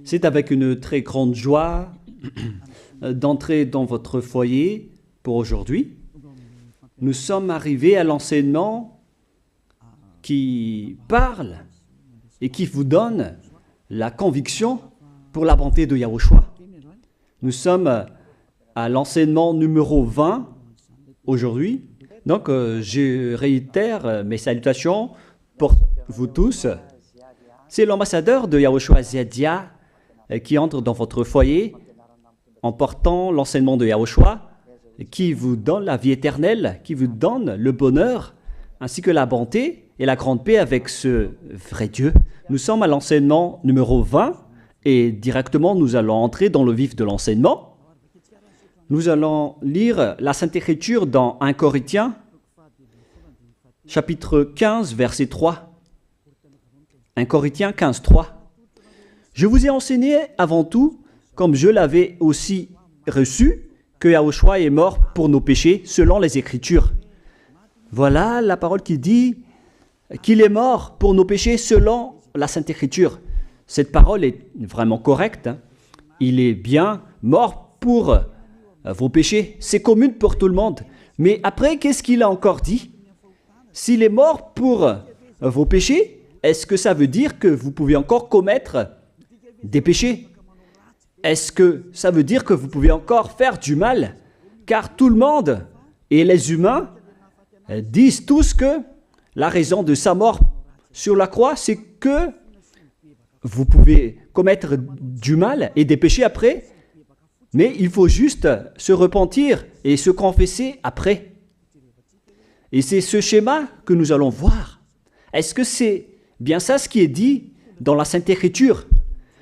C'est avec une très grande joie d'entrer dans votre foyer pour aujourd'hui. Nous sommes arrivés à l'enseignement qui parle et qui vous donne la conviction pour la bonté de Yahushua. Nous sommes à l'enseignement numéro 20 aujourd'hui. Donc, je réitère mes salutations pour vous tous. C'est l'ambassadeur de Yahushua Ziadia qui entre dans votre foyer en portant l'enseignement de Yahushua qui vous donne la vie éternelle, qui vous donne le bonheur, ainsi que la bonté et la grande paix avec ce vrai Dieu. Nous sommes à l'enseignement numéro 20 et directement nous allons entrer dans le vif de l'enseignement. Nous allons lire la Sainte Écriture dans 1 Corinthiens, chapitre 15, verset 3. 1 Corinthiens 15, 3. Je vous ai enseigné avant tout, comme je l'avais aussi reçu, que Yahushua est mort pour nos péchés selon les Écritures. Voilà la parole qui dit qu'il est mort pour nos péchés selon la Sainte Écriture. Cette parole est vraiment correcte. Il est bien mort pour vos péchés. C'est commun pour tout le monde. Mais après, qu'est-ce qu'il a encore dit? S'il est mort pour vos péchés, est-ce que ça veut dire que vous pouvez encore commettre des péchés? Est-ce que ça veut dire que vous pouvez encore faire du mal? Car tout le monde et les humains disent tous que la raison de sa mort sur la croix, c'est que vous pouvez commettre du mal et des péchés après, mais il faut juste se repentir et se confesser après. Et c'est ce schéma que nous allons voir. Est-ce que c'est bien ça ce qui est dit dans la Sainte Écriture?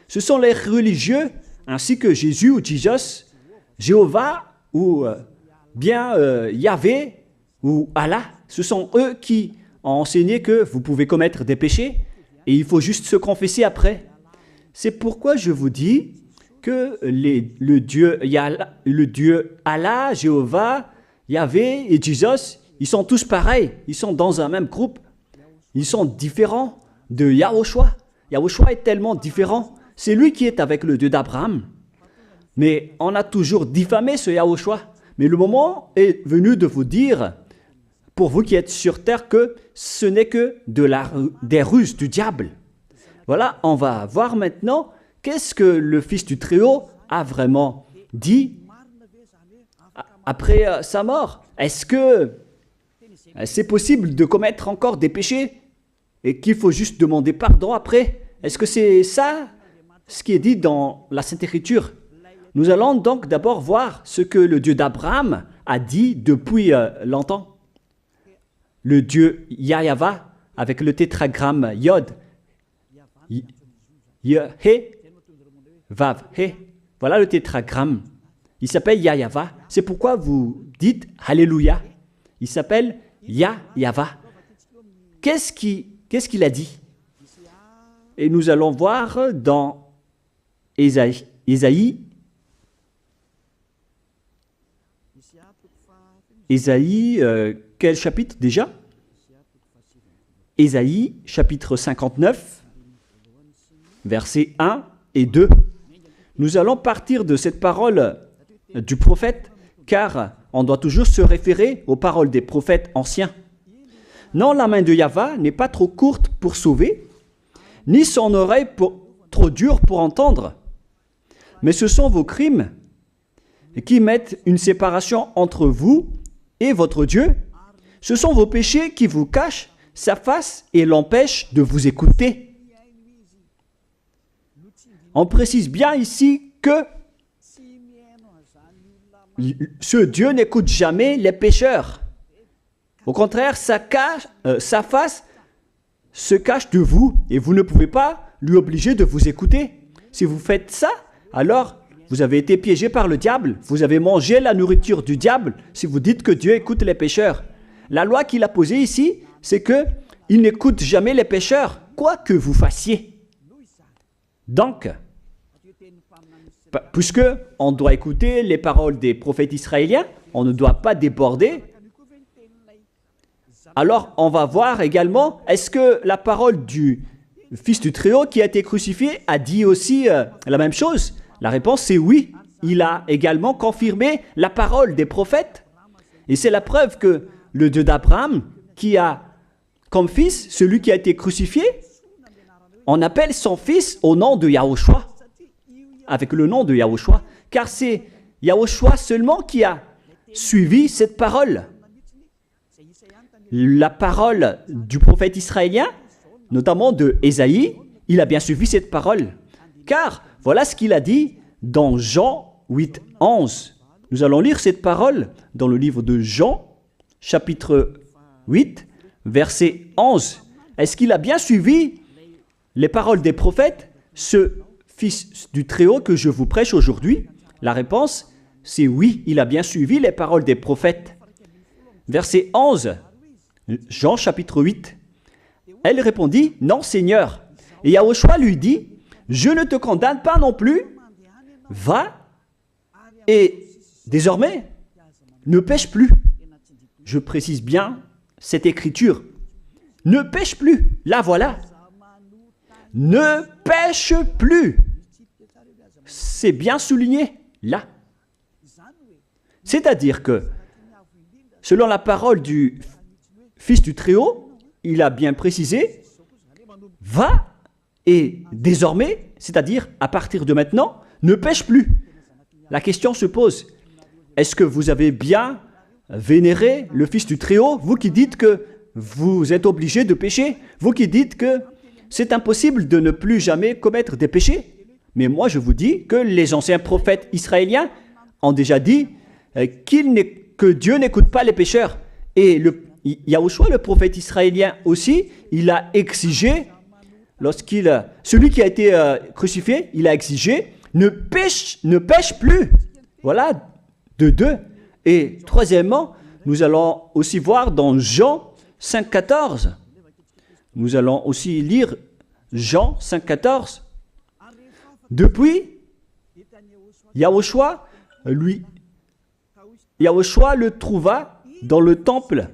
Ce sont les religieux, ainsi que Jésus ou Jesus, Jéhovah ou bien Yahvé ou Allah. Ce sont eux qui ont enseigné que vous pouvez commettre des péchés et il faut juste se confesser après. C'est pourquoi je vous dis que le Dieu Allah, Jéhovah, Yahvé et Jesus, ils sont tous pareils. Ils sont dans un même groupe. Ils sont différents de Yahushua. Yahushua est tellement différent. C'est lui qui est avec le Dieu d'Abraham. Mais on a toujours diffamé ce Yahushua. Mais le moment est venu de vous dire, pour vous qui êtes sur terre, que ce n'est que des ruses du diable. Voilà, on va voir maintenant qu'est-ce que le Fils du Très-Haut a vraiment dit après sa mort. Est-ce que c'est possible de commettre encore des péchés et qu'il faut juste demander pardon après? Est-ce que c'est ça ce qui est dit dans la Sainte Écriture? Nous allons donc d'abord voir ce que le Dieu d'Abraham a dit depuis longtemps. Le Dieu Yahva avec le tétragramme Yod, He, Vav, He. Voilà le tétragramme. Il s'appelle Yahva. C'est pourquoi vous dites Alléluia. Il s'appelle Yahva. Qu'est-ce qu'il a dit? Et nous allons voir dans Ésaïe, quel chapitre déjà? Ésaïe, chapitre 59, versets 1 et 2. Nous allons partir de cette parole du prophète, car on doit toujours se référer aux paroles des prophètes anciens. Non, la main de Yahva n'est pas trop courte pour sauver, ni son oreille trop dure pour entendre. Mais ce sont vos crimes qui mettent une séparation entre vous et votre Dieu. Ce sont vos péchés qui vous cachent sa face et l'empêchent de vous écouter. On précise bien ici que ce Dieu n'écoute jamais les pécheurs. Au contraire, sa face se cache de vous et vous ne pouvez pas lui obliger de vous écouter. Si vous faites ça, alors vous avez été piégé par le diable. Vous avez mangé la nourriture du diable si vous dites que Dieu écoute les pécheurs. La loi qu'il a posée ici, c'est qu'il n'écoute jamais les pécheurs, quoi que vous fassiez. Donc, puisque on doit écouter les paroles des prophètes israéliens, on ne doit pas déborder. Alors, on va voir également, est-ce que la parole du Fils du Très-Haut qui a été crucifié a dit aussi la même chose? La réponse c'est oui. Il a également confirmé la parole des prophètes. Et c'est la preuve que le Dieu d'Abraham, qui a comme fils celui qui a été crucifié, on appelle son fils au nom de Yahushua, avec le nom de Yahushua, car c'est Yahushua seulement qui a suivi cette parole. La parole du prophète israélien, notamment de Ésaïe, il a bien suivi cette parole. Car voilà ce qu'il a dit dans Jean 8, 11. Nous allons lire cette parole dans le livre de Jean, chapitre 8, verset 11. Est-ce qu'il a bien suivi les paroles des prophètes, ce Fils du Très-Haut que je vous prêche aujourd'hui? La réponse, c'est oui, il a bien suivi les paroles des prophètes. Verset 11, Jean chapitre 8. Elle répondit, non Seigneur. Et Yahushua lui dit, je ne te condamne pas non plus. Va et désormais, ne pêche plus. Je précise bien cette écriture. Ne pêche plus. Là, voilà. Ne pêche plus. C'est bien souligné, là. C'est-à-dire que, selon la parole du Fils du Très-Haut, il a bien précisé, va et désormais, c'est-à-dire à partir de maintenant, ne pêche plus. La question se pose, est-ce que vous avez bien vénéré le Fils du Très-Haut, vous qui dites que vous êtes obligé de pécher, vous qui dites que c'est impossible de ne plus jamais commettre des péchés? Mais moi je vous dis que les anciens prophètes israéliens ont déjà dit que Dieu n'écoute pas les pécheurs. Et Yahushua, le prophète israélien aussi, il a exigé, celui qui a été crucifié, il a exigé, ne pêche plus. Voilà, de deux. Et troisièmement, nous allons aussi voir dans Jean 5,14. Nous allons aussi lire Jean 5,14. Depuis, Yahushua le trouva dans le temple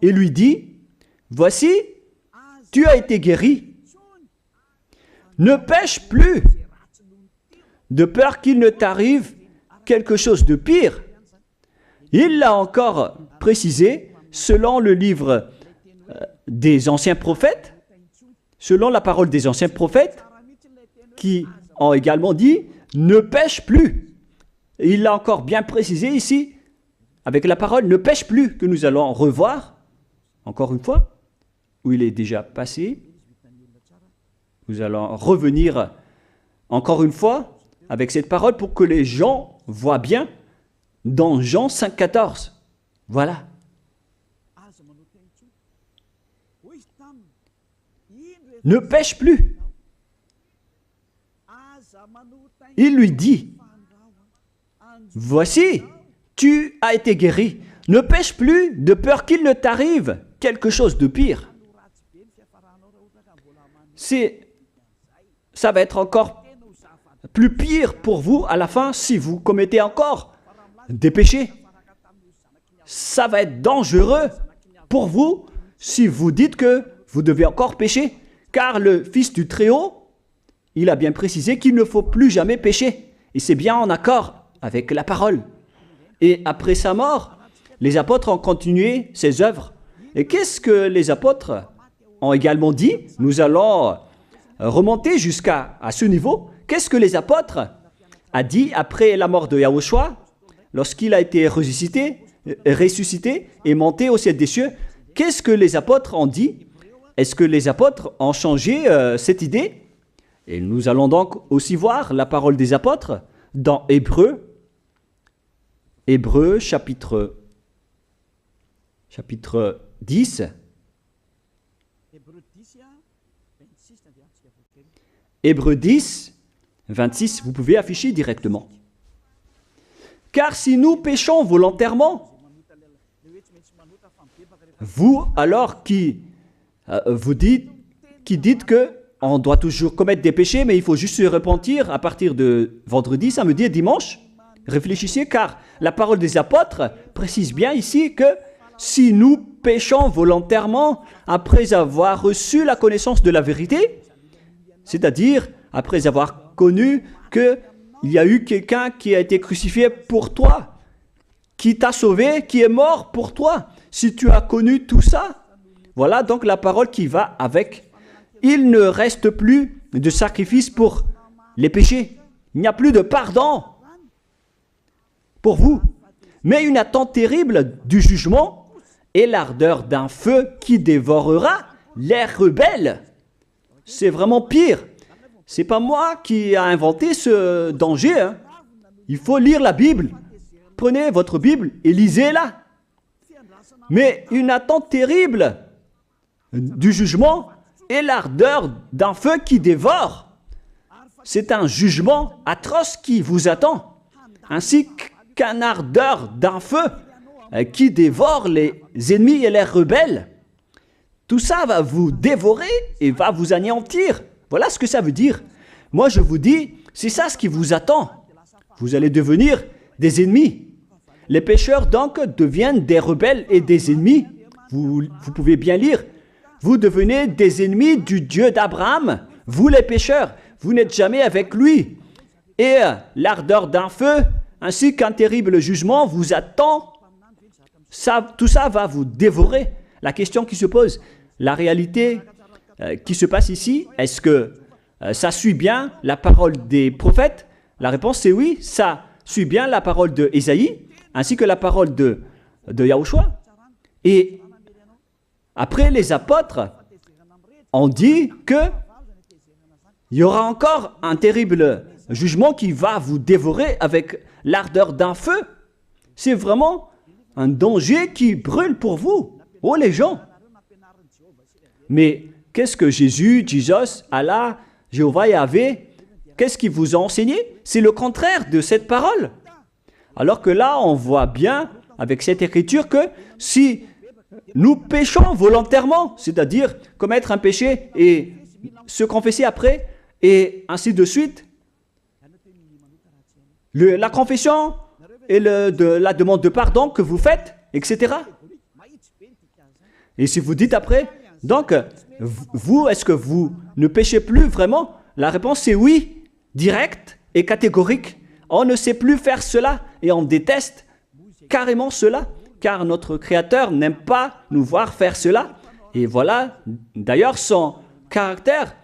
et lui dit, voici, tu as été guéri. Ne pêche plus, de peur qu'il ne t'arrive quelque chose de pire. Il l'a encore précisé, selon le livre des anciens prophètes, selon la parole des anciens prophètes, qui ont également dit, ne pêche plus. Et il l'a encore bien précisé ici, avec la parole ne pêche plus, que nous allons revoir, encore une fois, où il est déjà passé. Nous allons revenir encore une fois avec cette parole pour que les gens voient bien dans Jean 5,14. Voilà. Ne pêche plus. Il lui dit, voici, tu as été guéri. Ne pêche plus de peur qu'il ne t'arrive quelque chose de pire. Ça va être encore plus pire pour vous à la fin si vous commettez encore des péchés. Ça va être dangereux pour vous si vous dites que vous devez encore pécher. Car le Fils du Très-Haut, il a bien précisé qu'il ne faut plus jamais pécher. Et c'est bien en accord avec la parole. Et après sa mort, les apôtres ont continué ses œuvres. Et qu'est-ce que les apôtres ont également dit? Nous allons remonter jusqu'à ce niveau. Qu'est-ce que les apôtres ont dit après la mort de Yahushua, lorsqu'il a été ressuscité et monté au ciel des cieux? Qu'est-ce que les apôtres ont dit? Est-ce que les apôtres ont changé cette idée? Et nous allons donc aussi voir la parole des apôtres dans Hébreux chapitre 10. Hébreux 10, 26, vous pouvez afficher directement. Car si nous péchons volontairement, vous alors qui dites que on doit toujours commettre des péchés, mais il faut juste se repentir à partir de vendredi, samedi et dimanche. Réfléchissez, car la parole des apôtres précise bien ici que si nous péchons volontairement après avoir reçu la connaissance de la vérité, C'est-à-dire, après avoir connu qu'il y a eu quelqu'un qui a été crucifié pour toi, qui t'a sauvé, qui est mort pour toi. Si tu as connu tout ça, voilà donc la parole qui va avec. Il ne reste plus de sacrifice pour les péchés. Il n'y a plus de pardon pour vous, mais une attente terrible du jugement et l'ardeur d'un feu qui dévorera les rebelles. C'est vraiment pire. C'est pas moi qui ai inventé ce danger. Hein. Il faut lire la Bible. Prenez votre Bible et lisez-la. Mais une attente terrible du jugement et l'ardeur d'un feu qui dévore. C'est un jugement atroce qui vous attend, ainsi qu'un ardeur d'un feu qui dévore les ennemis et les rebelles. Tout ça va vous dévorer et va vous anéantir. Voilà ce que ça veut dire. Moi, je vous dis, c'est ça ce qui vous attend. Vous allez devenir des ennemis. Les pécheurs, donc, deviennent des rebelles et des ennemis. Vous pouvez bien lire. Vous devenez des ennemis du Dieu d'Abraham. Vous, les pécheurs, vous n'êtes jamais avec lui. Et l'ardeur d'un feu, ainsi qu'un terrible jugement, vous attend. Tout ça va vous dévorer. La question qui se pose, la réalité qui se passe ici, est-ce que ça suit bien la parole des prophètes? La réponse c'est oui, ça suit bien la parole de Ésaïe, ainsi que la parole de Yahushua. Et après, les apôtres ont dit qu'il y aura encore un terrible jugement qui va vous dévorer avec l'ardeur d'un feu. C'est vraiment un danger qui brûle pour vous. Oh les gens! Mais qu'est-ce que Jésus, Allah, Jéhovah Yahvé, qu'est-ce qu'il vous a enseigné? C'est le contraire de cette parole. Alors que là, on voit bien avec cette écriture que si nous péchons volontairement, c'est-à-dire commettre un péché et se confesser après, et ainsi de suite, la confession et la demande de pardon que vous faites, etc. Et si vous dites après, donc, vous, est-ce que vous ne péchez plus vraiment? La réponse c'est oui, directe et catégorique. On ne sait plus faire cela et on déteste carrément cela, car notre Créateur n'aime pas nous voir faire cela. Et voilà, d'ailleurs, son caractère,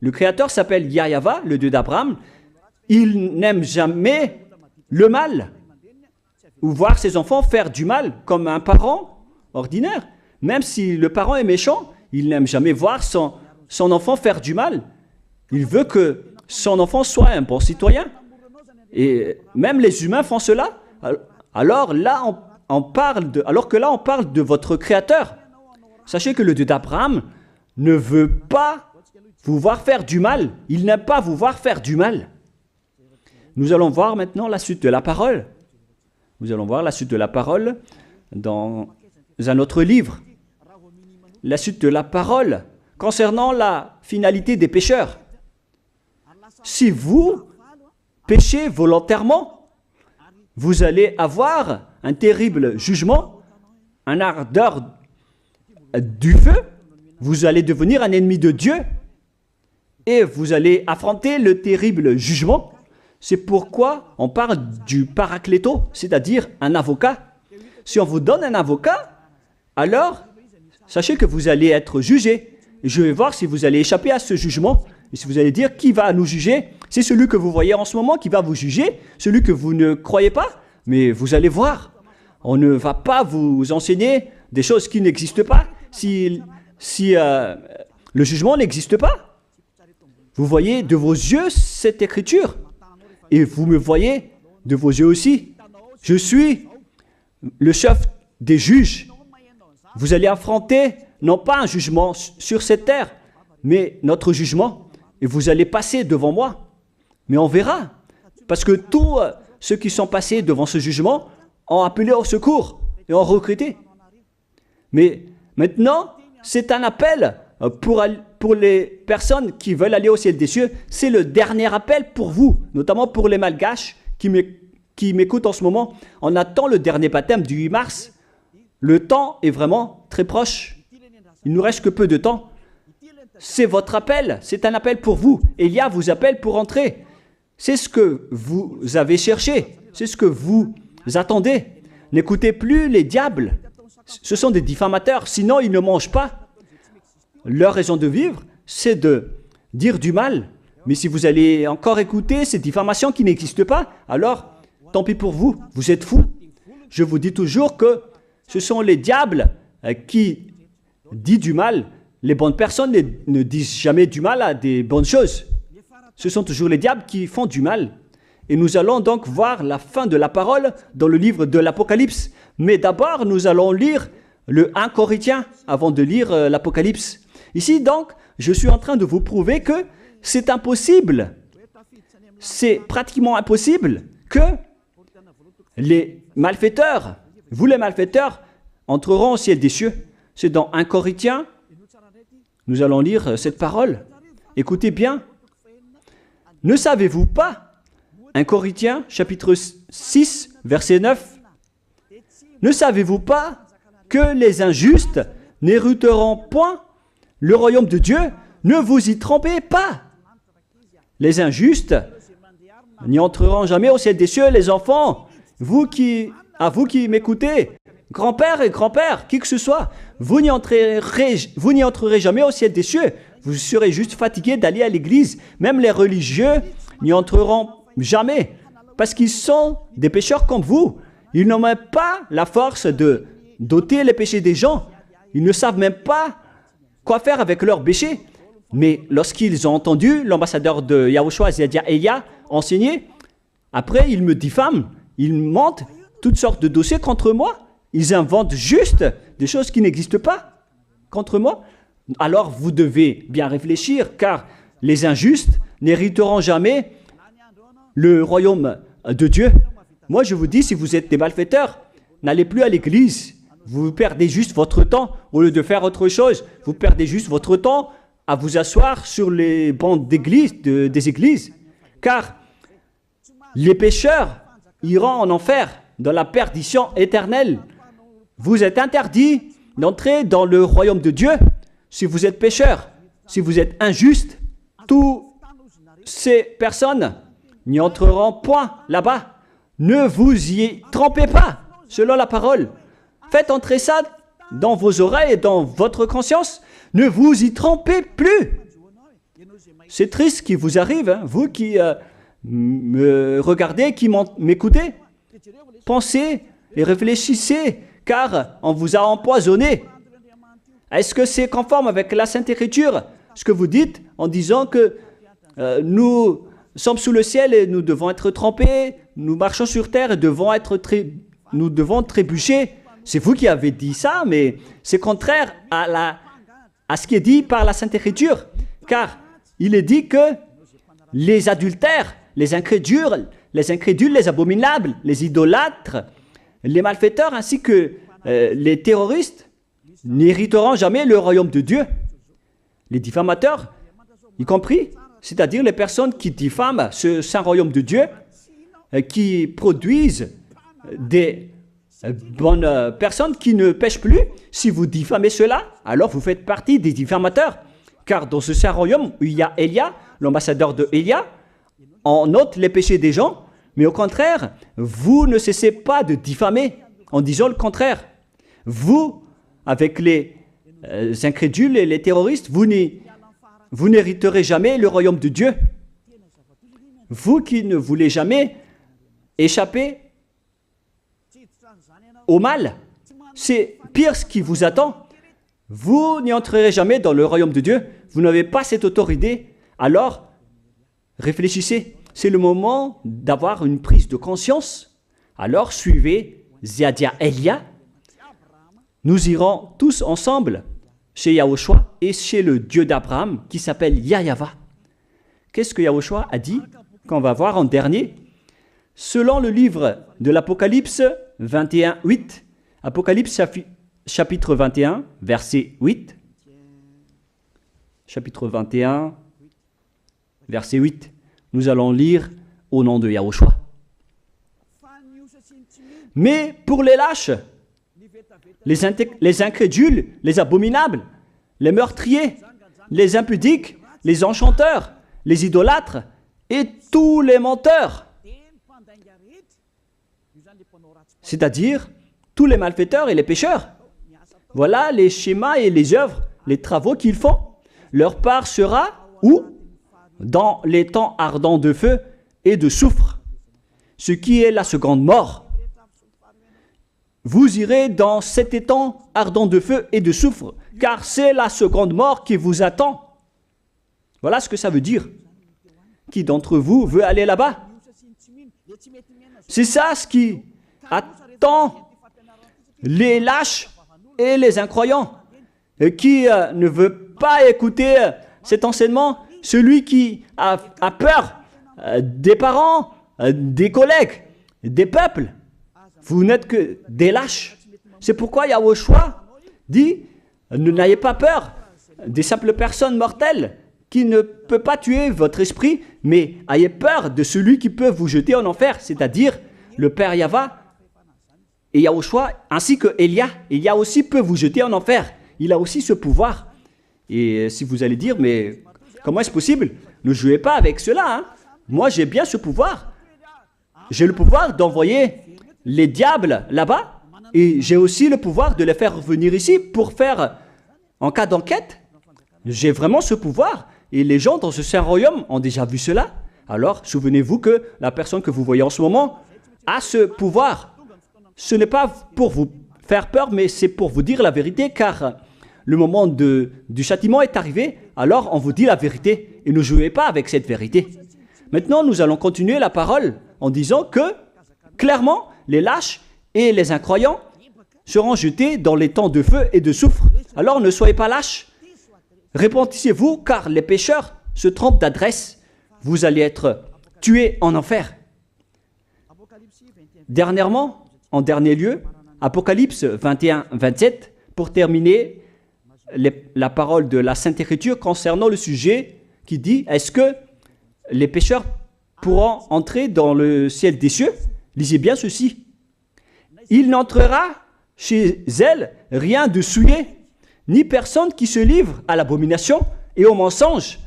le Créateur s'appelle Yahva, le Dieu d'Abraham. Il n'aime jamais le mal, ou voir ses enfants faire du mal, comme un parent ordinaire. Même si le parent est méchant, il n'aime jamais voir son enfant faire du mal. Il veut que son enfant soit un bon citoyen. Et même les humains font cela. Alors que là, on parle de votre Créateur. Sachez que le Dieu d'Abraham ne veut pas vous voir faire du mal. Il n'aime pas vous voir faire du mal. Nous allons voir maintenant la suite de la parole. Nous allons voir la suite de la parole dans un autre livre. La suite de la parole concernant la finalité des pécheurs. Si vous péchez volontairement, vous allez avoir un terrible jugement, un ardeur du feu, vous allez devenir un ennemi de Dieu et vous allez affronter le terrible jugement. C'est pourquoi on parle du paracléto, c'est-à-dire un avocat. Si on vous donne un avocat, alors sachez que vous allez être jugé. Je vais voir si vous allez échapper à ce jugement. Et si vous allez dire qui va nous juger, c'est celui que vous voyez en ce moment qui va vous juger, celui que vous ne croyez pas. Mais vous allez voir, on ne va pas vous enseigner des choses qui n'existent pas si le jugement n'existe pas. Vous voyez de vos yeux cette écriture et vous me voyez de vos yeux aussi. Je suis le chef des juges. Vous allez affronter non pas un jugement sur cette terre, mais notre jugement. Et vous allez passer devant moi. Mais on verra. Parce que tous ceux qui sont passés devant ce jugement ont appelé au secours et ont recruté. Mais maintenant, c'est un appel pour les personnes qui veulent aller au ciel des cieux. C'est le dernier appel pour vous, notamment pour les malgaches qui m'écoutent en ce moment. On attend le dernier baptême du 8 mars. Le temps est vraiment très proche. Il nous reste que peu de temps. c'est votre appel, c'est un appel pour vous. Élia vous appelle pour entrer. C'est ce que vous avez cherché, c'est ce que vous attendez. N'écoutez plus les diables, ce sont des diffamateurs, sinon ils ne mangent pas. Leur raison de vivre, c'est de dire du mal. Mais si vous allez encore écouter ces diffamations qui n'existent pas, alors tant pis pour vous, vous êtes fous. Je vous dis toujours que ce sont les diables qui disent du mal. Les bonnes personnes ne disent jamais du mal à des bonnes choses. Ce sont toujours les diables qui font du mal. Et nous allons donc voir la fin de la parole dans le livre de l'Apocalypse. Mais d'abord, nous allons lire le 1 Corinthiens avant de lire l'Apocalypse. Ici, donc, je suis en train de vous prouver que c'est impossible. C'est pratiquement impossible que les malfaiteurs, vous les malfaiteurs, entreront au ciel des cieux. C'est dans 1 Corinthiens, nous allons lire cette parole. Écoutez bien. Ne savez-vous pas, 1 Corinthiens, chapitre 6, verset 9, ne savez-vous pas que les injustes n'hériteront point le royaume de Dieu? Ne vous y trompez pas. Les injustes n'y entreront jamais au ciel des cieux. Les enfants, vous qui m'écoutez, grand-père et grand-père, qui que ce soit, vous n'y entrerez jamais au ciel des cieux. Vous serez juste fatigués d'aller à l'église. Même les religieux n'y entreront jamais parce qu'ils sont des pécheurs comme vous. Ils n'ont même pas la force de d'ôter les péchés des gens. Ils ne savent même pas quoi faire avec leurs péchés. Mais lorsqu'ils ont entendu l'ambassadeur de Yahushua, c'est-à-dire Elia, enseigner, après ils me diffament, ils montent toutes sortes de dossiers contre moi. Ils inventent juste des choses qui n'existent pas contre moi. Alors vous devez bien réfléchir, car les injustes n'hériteront jamais le royaume de Dieu. Moi je vous dis, si vous êtes des malfaiteurs, n'allez plus à l'église. Vous perdez juste votre temps. Au lieu de faire autre chose, vous perdez juste votre temps à vous asseoir sur les bancs d'église, des églises. Car les pécheurs iront en enfer, dans la perdition éternelle. Vous êtes interdit d'entrer dans le royaume de Dieu si vous êtes pécheur, si vous êtes injuste. Toutes ces personnes n'y entreront point là-bas. Ne vous y trompez pas, selon la parole. Faites entrer ça dans vos oreilles et dans votre conscience. Ne vous y trompez plus. C'est triste ce qui vous arrive, hein, vous qui me regardez, qui m'écoutez. Pensez et réfléchissez, car on vous a empoisonné. Est-ce que c'est conforme avec la Sainte Écriture, ce que vous dites en disant que nous sommes sous le ciel et nous devons être trempés, nous marchons sur terre et nous devons trébucher? C'est vous qui avez dit ça, mais c'est contraire à ce qui est dit par la Sainte Écriture, car il est dit que les adultères, les incrédules, les abominables, les idolâtres, les malfaiteurs ainsi que les terroristes n'hériteront jamais le royaume de Dieu. Les diffamateurs, y compris, c'est-à-dire les personnes qui diffament ce saint royaume de Dieu, qui produisent des bonnes personnes qui ne pêchent plus. Si vous diffamez cela, alors vous faites partie des diffamateurs. Car dans ce saint royaume où il y a Elia, l'ambassadeur de Elia, on ôte les péchés des gens, mais au contraire, vous ne cessez pas de diffamer en disant le contraire. Vous, avec les incrédules et les terroristes, vous n'hériterez jamais le royaume de Dieu. Vous qui ne voulez jamais échapper au mal, c'est pire ce qui vous attend. Vous n'y entrerez jamais dans le royaume de Dieu. Vous n'avez pas cette autorité. Alors, réfléchissez. C'est le moment d'avoir une prise de conscience. Alors, suivez Zeadia Elia. Nous irons tous ensemble chez Yahushua et chez le Dieu d'Abraham qui s'appelle Yahava. Qu'est-ce que Yahushua a dit qu'on va voir en dernier? Selon le livre de l'Apocalypse 21, 8, Apocalypse chapitre 21, verset 8. Chapitre 21, verset 8. Nous allons lire au nom de Yahushua. Mais pour les lâches, les incrédules, les abominables, les meurtriers, les impudiques, les enchanteurs, les idolâtres et tous les menteurs. C'est-à-dire tous les malfaiteurs et les pécheurs. Voilà les schémas et les œuvres, les travaux qu'ils font. Leur part sera où? Dans les temps ardents de feu et de soufre, ce qui est la seconde mort. Vous irez dans cet étang ardent de feu et de soufre, car c'est la seconde mort qui vous attend. Voilà ce que ça veut dire. Qui d'entre vous veut aller là-bas? C'est ça ce qui attend les lâches et les incroyants. Et qui ne veut pas écouter cet enseignement? Celui qui a peur des parents, des collègues, des peuples. Vous n'êtes que des lâches. C'est pourquoi Yahushua dit, n'ayez pas peur des simples personnes mortelles qui ne peut pas tuer votre esprit, mais ayez peur de celui qui peut vous jeter en enfer, c'est-à-dire le Père Yahva et Yahushua, ainsi que Elia. Elia aussi peut vous jeter en enfer. Il a aussi ce pouvoir. Et si vous allez dire, mais comment est-ce possible? Ne jouez pas avec cela. Hein? Moi, j'ai bien ce pouvoir. J'ai le pouvoir d'envoyer les diables là-bas, et j'ai aussi le pouvoir de les faire revenir ici pour faire, en cas d'enquête, j'ai vraiment ce pouvoir, et les gens dans ce saint royaume ont déjà vu cela. Alors, souvenez-vous que la personne que vous voyez en ce moment a ce pouvoir. Ce n'est pas pour vous faire peur, mais c'est pour vous dire la vérité, car le moment du châtiment est arrivé, alors on vous dit la vérité, et ne jouez pas avec cette vérité. Maintenant, nous allons continuer la parole en disant que, clairement, les lâches et les incroyants seront jetés dans les temps de feu et de soufre. Alors ne soyez pas lâches. Répentissez-vous, car les pécheurs se trompent d'adresse. Vous allez être tués en enfer. Dernièrement, en dernier lieu, Apocalypse 21-27, pour terminer la parole de la Sainte Écriture concernant le sujet qui dit, est-ce que les pécheurs pourront entrer dans le ciel des cieux? Lisez bien ceci. Il n'entrera chez elle rien de souillé, ni personne qui se livre à l'abomination et au mensonge.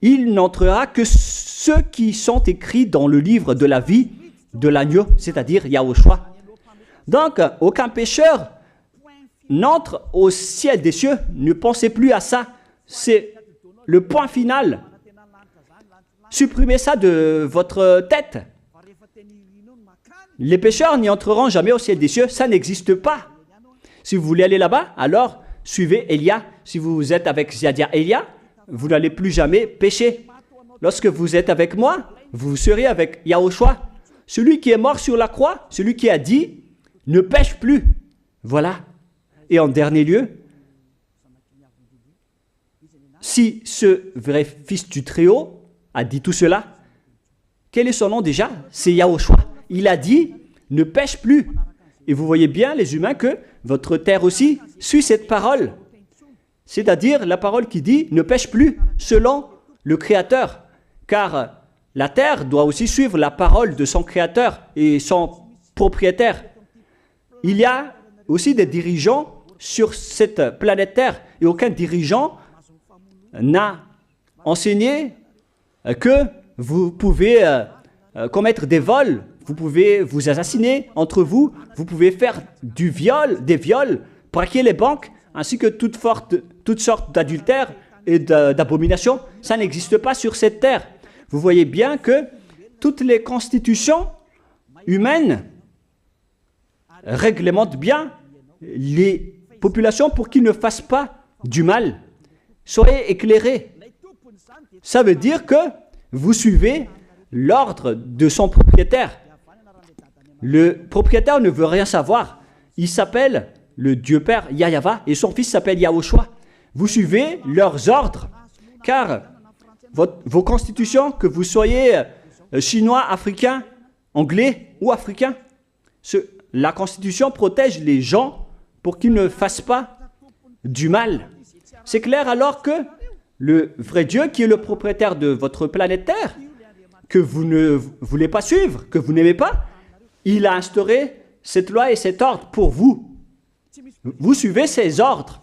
Il n'entrera que ceux qui sont écrits dans le livre de la vie de l'agneau, c'est-à-dire Yahushua. Donc, aucun pécheur n'entre au ciel des cieux. Ne pensez plus à ça. C'est le point final. Supprimez ça de votre tête. Les pécheurs n'y entreront jamais au ciel des cieux. Ça n'existe pas. Si vous voulez aller là-bas, alors suivez Elia. Si vous êtes avec Ziadia Elia, vous n'allez plus jamais pécher. Lorsque vous êtes avec moi, vous serez avec Yahushua. Celui qui est mort sur la croix, celui qui a dit, ne pêche plus. Voilà. Et en dernier lieu, si ce vrai fils du Très-Haut a dit tout cela, quel est son nom déjà? C'est Yahushua. Il a dit, ne pêche plus. Et vous voyez bien, les humains, que votre terre aussi suit cette parole. C'est-à-dire la parole qui dit, ne pêche plus, selon le Créateur. Car la terre doit aussi suivre la parole de son Créateur et son propriétaire. Il y a aussi des dirigeants sur cette planète Terre, et aucun dirigeant n'a enseigné que vous pouvez commettre des vols, vous pouvez vous assassiner entre vous, vous pouvez faire des viols, braquer les banques, ainsi que toutes sortes d'adultères et d'abominations. Ça n'existe pas sur cette terre. Vous voyez bien que toutes les constitutions humaines réglementent bien les populations pour qu'ils ne fassent pas du mal. Soyez éclairés. Ça veut dire que vous suivez l'ordre de son propriétaire. Le propriétaire ne veut rien savoir. Il s'appelle le Dieu Père Yahva et son fils s'appelle Yahushua. Vous suivez leurs ordres, car vos constitutions, que vous soyez chinois, africain, anglais ou africain, la constitution protège les gens pour qu'ils ne fassent pas du mal. C'est clair alors que le vrai Dieu, qui est le propriétaire de votre planète Terre, que vous ne voulez pas suivre, que vous n'aimez pas, il a instauré cette loi et cet ordre pour vous. Vous suivez ces ordres.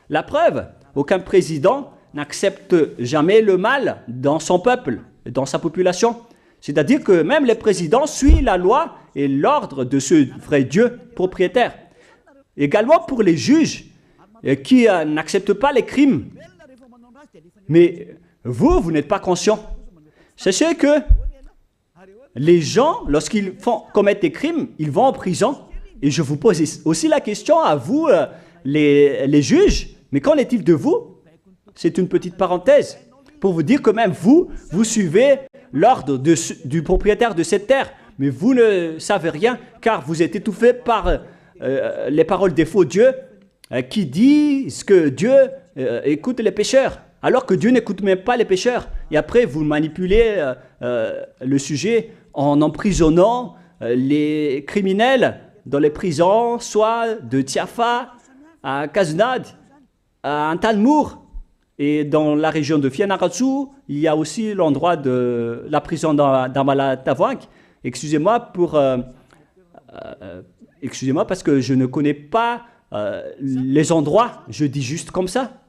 La preuve, aucun président n'accepte jamais le mal dans son peuple, dans sa population. C'est-à-dire que même les présidents suivent la loi et l'ordre de ce vrai Dieu propriétaire. Également pour les juges qui n'acceptent pas les crimes. Mais vous n'êtes pas conscient. Sachez que les gens, lorsqu'ils commettent des crimes, ils vont en prison. Et je vous pose aussi la question à vous, les juges, mais qu'en est-il de vous? C'est une petite parenthèse pour vous dire que même vous suivez l'ordre du propriétaire de cette terre, mais vous ne savez rien, car vous êtes étouffé par les paroles des faux dieux qui disent que Dieu écoute les pécheurs, alors que Dieu n'écoute même pas les pécheurs. Et après, vous manipulez le sujet en emprisonnant les criminels dans les prisons, soit de Tiafa à Kaznad, à Antalmour. Et dans la région de Fianarantsoa, il y a aussi l'endroit de la prison d'Amala-Tavoink. Excusez-moi parce que je ne connais pas les endroits, je dis juste comme ça.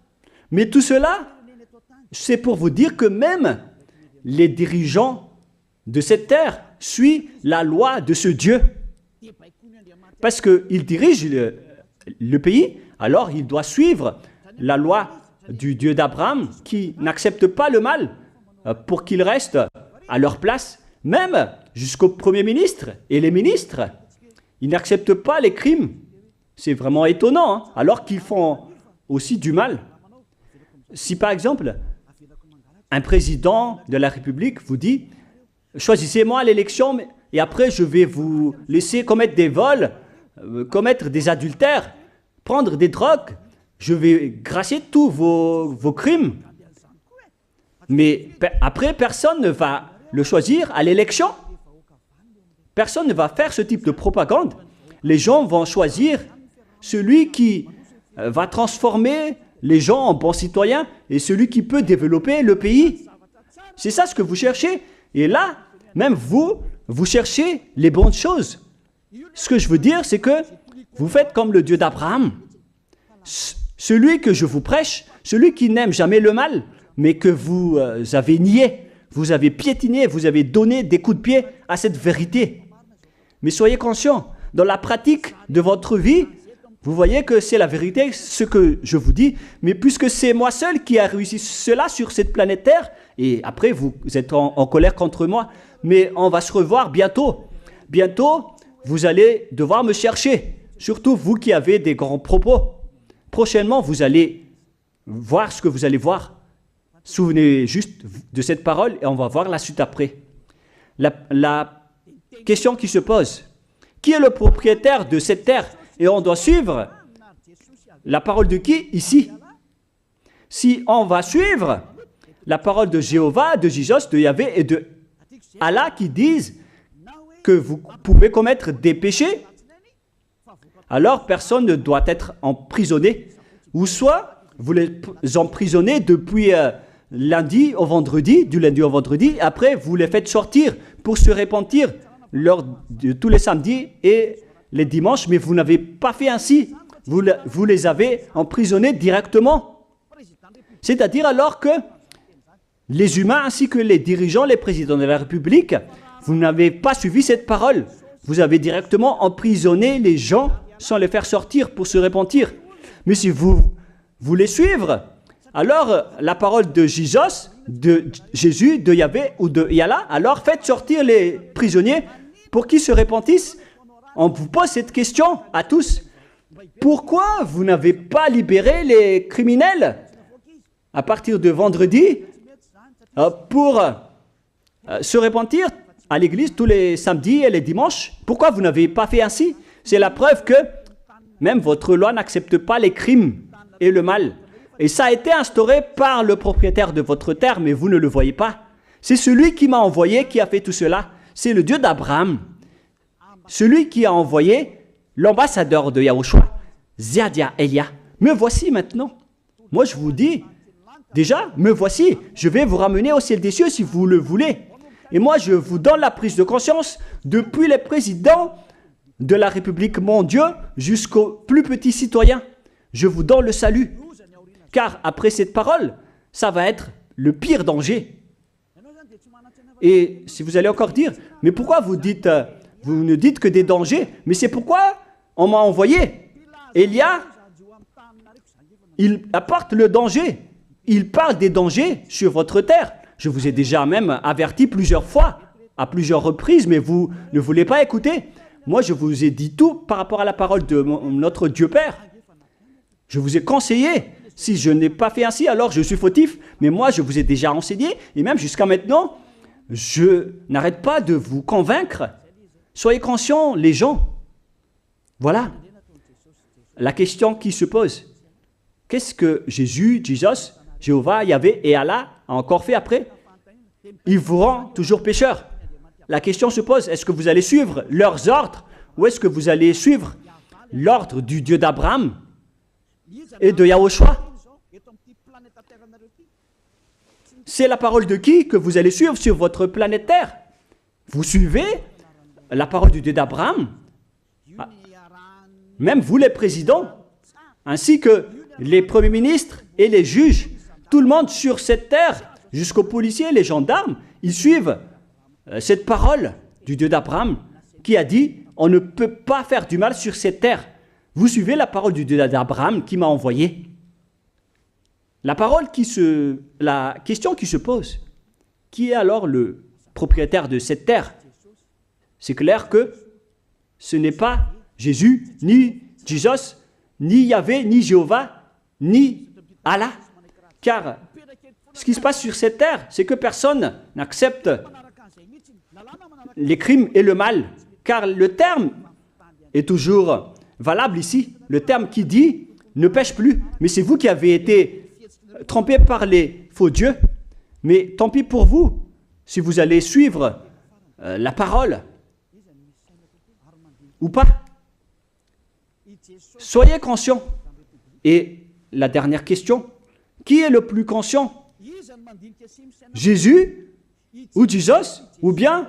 Mais tout cela, c'est pour vous dire que même les dirigeants de cette terre suivent la loi de ce Dieu. Parce qu'il dirige le pays, alors il doit suivre la loi du Dieu d'Abraham qui n'accepte pas le mal pour qu'ils restent à leur place, même jusqu'au Premier ministre et les ministres. Ils n'acceptent pas les crimes. C'est vraiment étonnant, hein, alors qu'ils font aussi du mal. Si par exemple, un président de la République vous dit « Choisissez-moi à l'élection et après je vais vous laisser commettre des vols, commettre des adultères, prendre des drogues, je vais gracier tous vos crimes. » Mais après, personne ne va le choisir à l'élection. Personne ne va faire ce type de propagande. Les gens vont choisir celui qui va transformer les gens en bons citoyens et celui qui peut développer le pays. C'est ça ce que vous cherchez. Et là, même vous cherchez les bonnes choses. Ce que je veux dire, c'est que vous faites comme le Dieu d'Abraham. Celui que je vous prêche, celui qui n'aime jamais le mal, mais que vous avez nié, vous avez piétiné, vous avez donné des coups de pied à cette vérité. Mais soyez conscients, dans la pratique de votre vie, vous voyez que c'est la vérité, ce que je vous dis, mais puisque c'est moi seul qui a réussi cela sur cette planète Terre, et après vous êtes en colère contre moi, mais on va se revoir bientôt. Bientôt, vous allez devoir me chercher, surtout vous qui avez des grands propos. Prochainement, vous allez voir ce que vous allez voir. Souvenez juste de cette parole et on va voir la suite après. La question qui se pose, qui est le propriétaire de cette terre? Et on doit suivre la parole de qui ici? Si on va suivre la parole de Jéhovah, de Jésus, de Yahvé et de Allah qui disent que vous pouvez commettre des péchés, alors personne ne doit être emprisonné. Ou soit vous les emprisonnez depuis lundi au vendredi, du lundi au vendredi, après vous les faites sortir pour se repentir lors de tous les samedis et les dimanches, mais vous n'avez pas fait ainsi. Vous les avez emprisonnés directement. C'est-à-dire alors que les humains ainsi que les dirigeants, les présidents de la République, vous n'avez pas suivi cette parole. Vous avez directement emprisonné les gens sans les faire sortir pour se repentir. Mais si vous voulez suivre, alors la parole de Jésus, de Yahvé ou de Yallah, alors faites sortir les prisonniers pour qu'ils se repentissent. On vous pose cette question à tous. Pourquoi vous n'avez pas libéré les criminels à partir de vendredi pour se repentir à l'église tous les samedis et les dimanches? Pourquoi vous n'avez pas fait ainsi? C'est la preuve que même votre loi n'accepte pas les crimes et le mal. Et ça a été instauré par le propriétaire de votre terre, mais vous ne le voyez pas. C'est celui qui m'a envoyé qui a fait tout cela. C'est le Dieu d'Abraham. Celui qui a envoyé l'ambassadeur de Yahushua, Ziadia Elia. Me voici maintenant. Moi je vous dis, déjà, me voici. Je vais vous ramener au ciel des cieux si vous le voulez. Et moi je vous donne la prise de conscience depuis les présidents de la République, mon Dieu, jusqu'aux plus petits citoyens. Je vous donne le salut. Car après cette parole, ça va être le pire danger. Et si vous allez encore dire, mais pourquoi vous ne dites que des dangers? Mais c'est pourquoi on m'a envoyé. Élia, il apporte le danger. Il parle des dangers sur votre terre. Je vous ai déjà même averti plusieurs fois, à plusieurs reprises, mais vous ne voulez pas écouter. Moi, je vous ai dit tout par rapport à la parole de notre Dieu Père. Je vous ai conseillé. Si je n'ai pas fait ainsi, alors je suis fautif. Mais moi, je vous ai déjà enseigné. Et même jusqu'à maintenant, je n'arrête pas de vous convaincre. Soyez conscients, les gens. Voilà. La question qui se pose. Qu'est-ce que Jésus, Jéhovah, Yahvé et Allah a encore fait après? Il vous rend toujours pécheur. La question se pose, est-ce que vous allez suivre leurs ordres ou est-ce que vous allez suivre l'ordre du Dieu d'Abraham et de Yahushua? C'est la parole de qui que vous allez suivre sur votre planète Terre? Vous suivez la parole du Dieu d'Abraham? Même vous les présidents, ainsi que les premiers ministres et les juges, tout le monde sur cette terre, jusqu'aux policiers, les gendarmes, ils suivent cette parole du Dieu d'Abraham qui a dit, on ne peut pas faire du mal sur cette terre. Vous suivez la parole du Dieu d'Abraham qui m'a envoyé. La question qui se pose, qui est alors le propriétaire de cette terre? C'est clair que ce n'est pas Jésus, ni Jesus, ni Yahvé, ni Jéhovah, ni Allah. Car ce qui se passe sur cette terre, c'est que personne n'accepte les crimes et le mal. Car le terme est toujours valable ici. Le terme qui dit « ne pêche plus ». Mais c'est vous qui avez été trompés par les faux dieux. Mais tant pis pour vous, si vous allez suivre la parole ou pas. Soyez conscients. Et la dernière question, qui est le plus conscient? Jésus ou Jesus ou bien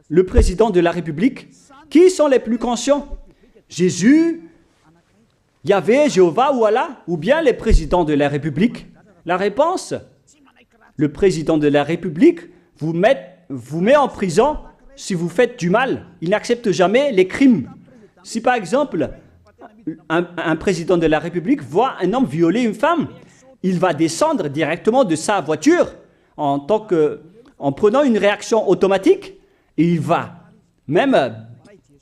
le président de la République? Qui sont les plus conscients? Jésus, Yahvé, Jéhovah ou Allah ou bien les présidents de la République? La réponse, le président de la République vous met en prison si vous faites du mal. Il n'accepte jamais les crimes. Si par exemple, un président de la République voit un homme violer une femme, il va descendre directement de sa voiture en prenant une réaction automatique et il va même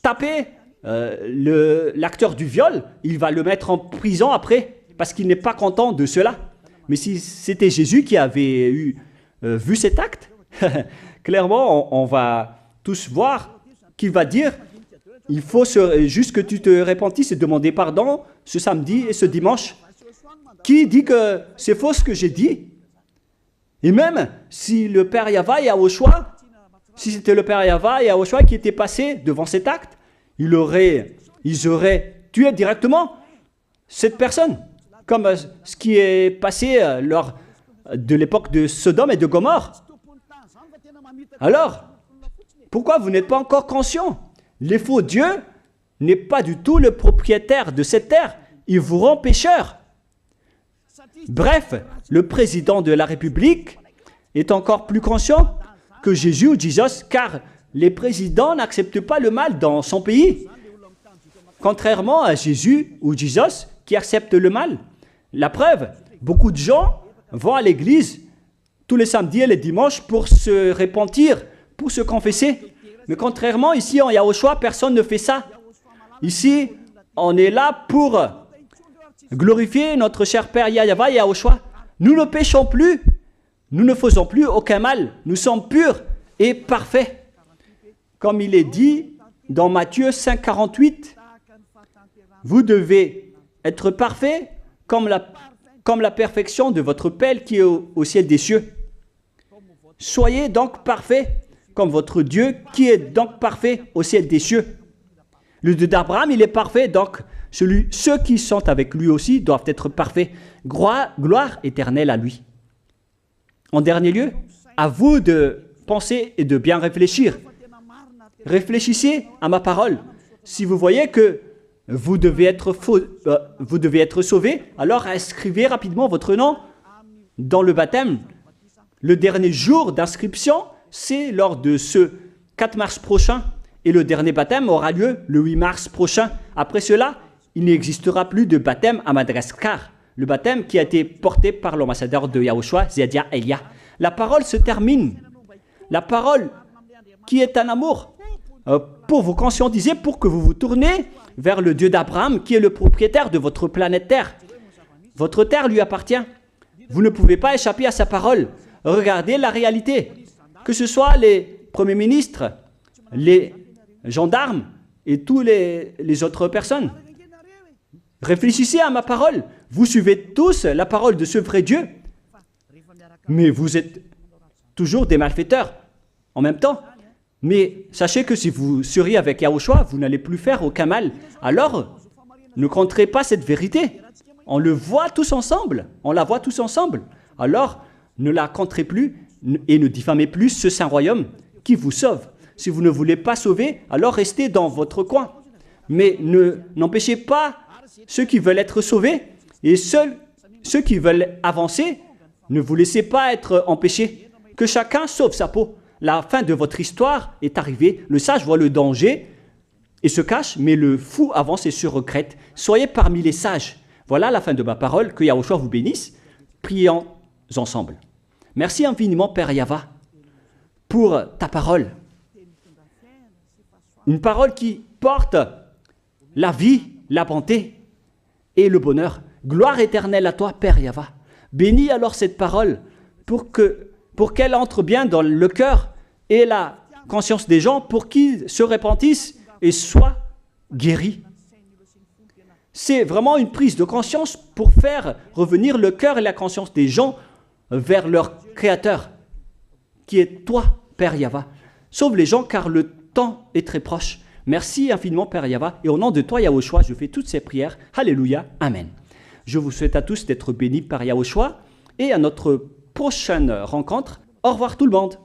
taper l'acteur du viol, il va le mettre en prison après parce qu'il n'est pas content de cela. Mais si c'était Jésus qui avait vu cet acte, clairement on va tous voir qu'il va dire il faut juste que tu te repentisses et demander pardon ce samedi et ce dimanche. Qui dit que c'est faux ce que j'ai dit? Et même si le Père Yahvé et Yahushua, si c'était le Père Yahvé et Yahushua qui était passé devant cet acte, ils auraient tué directement cette personne, comme ce qui est passé lors de l'époque de Sodome et de Gomorrhe. Alors, pourquoi vous n'êtes pas encore conscient? Les faux dieux n'est pas du tout le propriétaire de cette terre. Ils vous rendent pécheurs. Bref, le président de la République est encore plus conscient que Jésus ou Jesus, car les présidents n'acceptent pas le mal dans son pays. Contrairement à Jésus ou Jesus qui acceptent le mal. La preuve, beaucoup de gens vont à l'église tous les samedis et les dimanches pour se repentir, pour se confesser. Mais contrairement, ici en Yahushua, personne ne fait ça. Ici, on est là pour glorifier notre cher Père Yahvé et Yahushua. Nous ne péchons plus, nous ne faisons plus aucun mal. Nous sommes purs et parfaits. Comme il est dit dans Matthieu 5, 48, vous devez être parfaits comme la perfection de votre Père qui est au ciel des cieux. Soyez donc parfaits comme votre Dieu qui est donc parfait au ciel des cieux. Le Dieu d'Abraham, il est parfait, donc ceux qui sont avec lui aussi doivent être parfaits. Gloire éternelle à lui. En dernier lieu, à vous de penser et de bien réfléchir. Réfléchissez à ma parole. Si vous voyez que vous devez être sauvés, alors inscrivez rapidement votre nom dans le baptême, le dernier jour d'inscription, c'est lors de ce 4 mars prochain. Et le dernier baptême aura lieu le 8 mars prochain. Après cela, il n'existera plus de baptême à Madagascar. Le baptême qui a été porté par l'ambassadeur de Yahushua, Zedia Elia. La parole se termine. La parole qui est un amour pour vous conscientiser, pour que vous vous tournez vers le Dieu d'Abraham qui est le propriétaire de votre planète Terre. Votre terre lui appartient. Vous ne pouvez pas échapper à sa parole. Regardez la réalité. Que ce soit les premiers ministres, les gendarmes et toutes les autres personnes. Réfléchissez à ma parole. Vous suivez tous la parole de ce vrai Dieu. Mais vous êtes toujours des malfaiteurs en même temps. Mais sachez que si vous seriez avec Yahushua, vous n'allez plus faire aucun mal. Alors, ne compterez pas cette vérité. On le voit tous ensemble. On la voit tous ensemble. Alors, ne la compterez plus et ne diffamez plus ce saint royaume qui vous sauve. Si vous ne voulez pas sauver, alors restez dans votre coin. Mais n'empêchez pas ceux qui veulent être sauvés et ceux qui veulent avancer, ne vous laissez pas être empêchés. Que chacun sauve sa peau. La fin de votre histoire est arrivée. Le sage voit le danger et se cache, mais le fou avance et se regrette. Soyez parmi les sages. Voilà la fin de ma parole. Que Yahushua vous bénisse. Prions ensemble. Merci infiniment, Père Yahva, pour ta parole. Une parole qui porte la vie, la bonté et le bonheur. Gloire éternelle à toi, Père Yahva. Bénis alors cette parole pour qu'elle entre bien dans le cœur et la conscience des gens pour qu'ils se repentissent et soient guéris. C'est vraiment une prise de conscience pour faire revenir le cœur et la conscience des gens vers leur Créateur, qui est toi, Père Yahva. Sauve les gens car le temps est très proche. Merci infiniment, Père Yahva. Et au nom de toi, Yahushua, je fais toutes ces prières. Alléluia. Amen. Je vous souhaite à tous d'être bénis par Yahushua et à notre prochaine rencontre. Au revoir tout le monde.